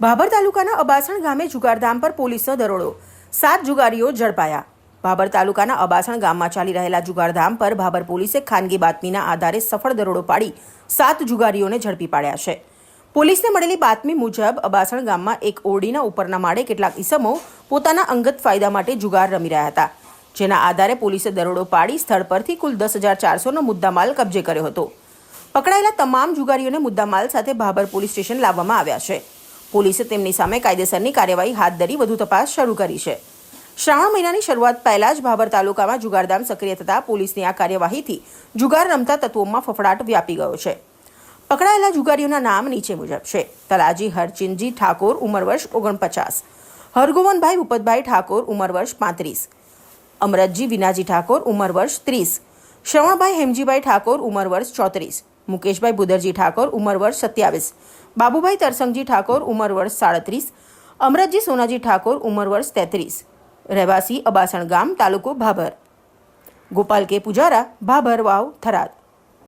ભાભર તાલુકાના અબાસણ ગામે જુગારધામ પર પોલીસનો દરોડો, 7 જુગારીઓ ઝડપાયા। ભાભર તાલુકાના અબાસણ ગામમાં ચાલી રહેલા જુગારધામ પર ભાભર પોલીસે ખાનગી બાતમીના આધારે સફળ દરોડો પાડી 7 જુગારીઓને ઝડપી પાડ્યા છે। પોલીસને મળેલી બાતમી મુજબ અબાસણ ગામમાં એક ઓરડીના ઉપરના માળે કેટલાક ઈસમો પોતાના અંગત ફાયદા માટે જુગાર રમી રહ્યા હતા, જેના આધારે પોલીસે દરોડો પાડી સ્થળ પરથી કુલ 10,400નો મુદ્દામાલ કબજે કર્યો હતો। પકડાયેલા તમામ જુગારીઓને મુદ્દામાલ સાથે ભાભર પોલીસ સ્ટેશન લાવવામાં આવ્યા છે। પોલીસે તેમની સામે કાયદેસરની કાર્યવાહી હાથ ધરી વધુ તપાસ શરૂ કરી છે। શ્રાવણ મહિનાની શરૂઆત પહેલા જ ભાભર તાલુકામાં જુગારધામ સક્રિય થતા પોલીસની આ કાર્યવાહીથી જુગાર રમતા તત્વોમાં ફફડાટ વ્યાપી ગયો છે। પકડાયેલા જુગારીઓના નામ નીચે મુજબ છે: તલાજી હરચિંદજી ઠાકોર, ઉંમર વર્ષ 49; હરગોવનભાઈ ભૂપતભાઈ ઠાકોર, ઉંમર વર્ષ 35; અમરતજી વિનાજી ઠાકોર, ઉંમર વર્ષ 30; શ્રવણભાઈ હેમજીભાઈ ઠાકોર, ઉંમર વર્ષ 34; મુકેશભાઈ બુદરજી ઠાકોર, ઉંમર વર્ષ 27; બાબુભાઈ તરસંગજી ઠાકોર, ઉંમર વર્ષ 37; અમરતજી સોનાજી ઠાકોર, ઉંમર વર્ષ 33, રહેવાસી અબાસણ ગામ, તાલુકો ભાભર; ગોપાલ કે પુજારા, ભાભર વાવ, થરાદ।